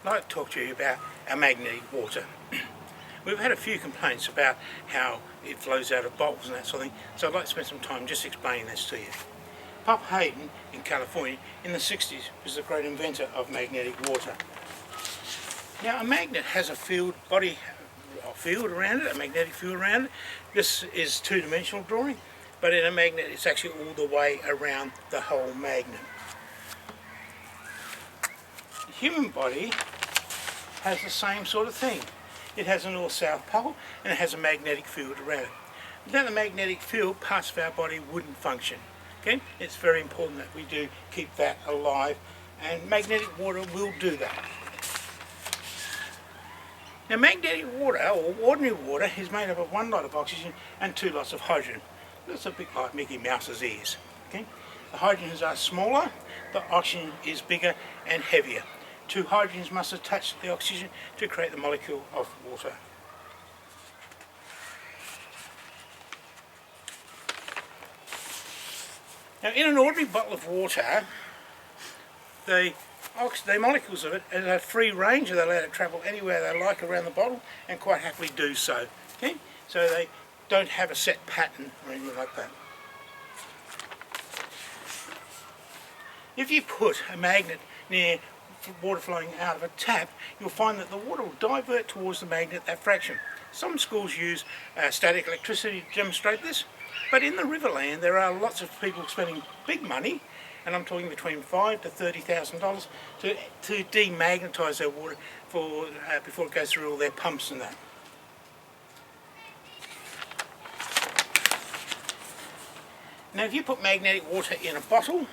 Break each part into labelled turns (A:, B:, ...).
A: I'd like to talk to you about our magnetic water. We've had a few complaints about how it flows out of bottles and that sort of thing, so I'd like to spend some time just explaining this to you. Hardin in California in the 60s was the great inventor of magnetic water. Now a magnet has a field around it, a magnetic field around it. This is two-dimensional drawing, but in a magnet it's actually all the way around the whole magnet. The human body has the same sort of thing. It has a north-south pole and it has a magnetic field around it. Without the magnetic field, parts of our body wouldn't function. Okay? It's very important that we do keep that alive, and magnetic water will do that. Now magnetic water, or ordinary water, is made up of one lot of oxygen and two lots of hydrogen. That's a bit like Mickey Mouse's ears. Okay? The hydrogens are smaller, the oxygen is bigger and heavier. Two hydrogens must attach to the oxygen to create the molecule of water. Now in an ordinary bottle of water, the molecules of it have free range, and they're allowed to travel anywhere they like around the bottle and quite happily do so. Okay? So they don't have a set pattern or anything like that. If you put a magnet near water flowing out of a tap, you'll find that the water will divert towards the magnet that fraction. Some schools use static electricity to demonstrate this, but in the riverland there are lots of people spending big money, and I'm talking between $5,000 to $30,000 to demagnetise their water before it goes through all their pumps and that. Now if you put magnetic water in a bottle,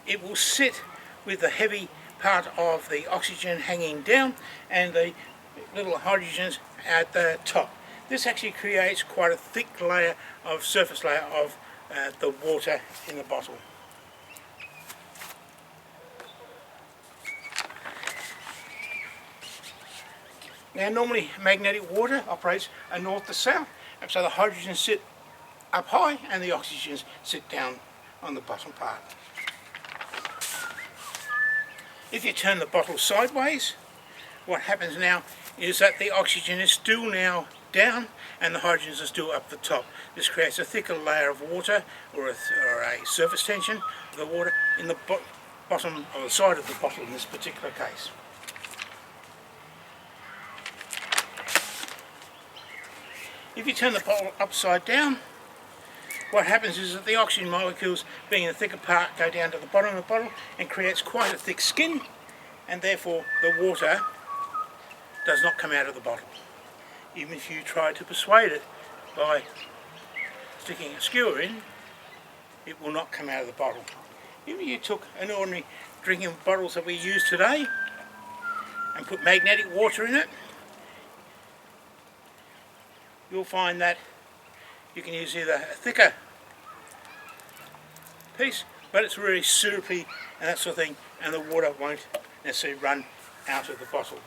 A: it will sit with the heavy part of the oxygen hanging down and the little hydrogens at the top. This actually creates quite a thick layer of surface layer of the water in the bottle. Now normally magnetic water operates a north to south, and so the hydrogens sit up high and the oxygens sit down on the bottom part. If you turn the bottle sideways, what happens now is that the oxygen is still now down and the hydrogens are still up the top. This creates a thicker layer of water, or a surface tension of the water in the bottom or the side of the bottle in this particular case. If you turn the bottle upside down, what happens is that the oxygen molecules, being in the thicker part, go down to the bottom of the bottle and creates quite a thick skin, and therefore the water does not come out of the bottle. Even if you try to persuade it by sticking a skewer in, it will not come out of the bottle. Even if you took an ordinary drinking bottles that we use today and put magnetic water in it, you'll find that you can use either a thicker piece, but it's really syrupy and that sort of thing, and the water won't necessarily run out of the bottle.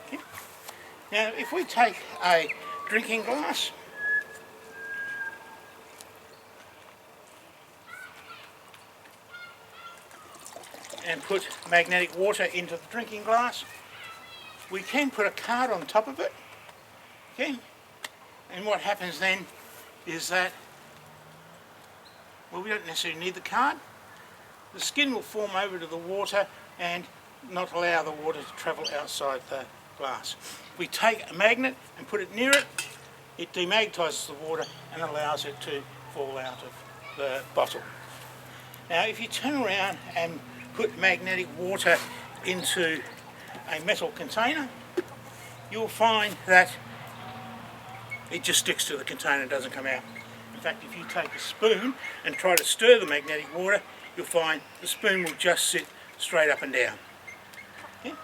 A: Okay. Now if we take a drinking glass and put magnetic water into the drinking glass, we can put a card on top of it. Okay, and what happens then is that, well, we don't necessarily need the card. The skin will form over to the water and not allow the water to travel outside the glass. If we take a magnet and put it near it, it demagnetises the water and allows it to fall out of the bottle. Now if you turn around and put magnetic water into a metal container, you'll find that it just sticks to the container and doesn't come out. In fact, if you take a spoon and try to stir the magnetic water, you'll find the spoon will just sit straight up and down. Okay?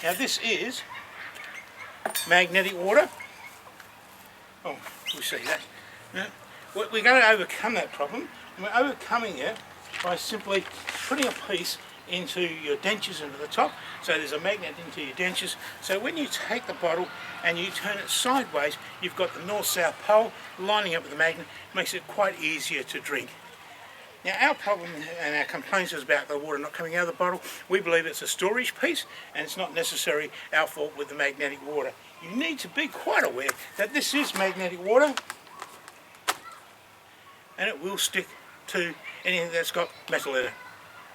A: Now this is magnetic water. Oh, we see that. Now, we're going to overcome that problem, and we're overcoming it by simply putting a piece into your dentures into the top, so there's a magnet into your dentures, so when you take the bottle and you turn it sideways, you've got the north-south pole lining up with the magnet. Makes it quite easier to drink. Now our problem and our complaints is about the water not coming out of the bottle. We believe it's a storage piece and it's not necessarily our fault with the magnetic water. You need to be quite aware that this is magnetic water and it will stick to anything that's got metal in it.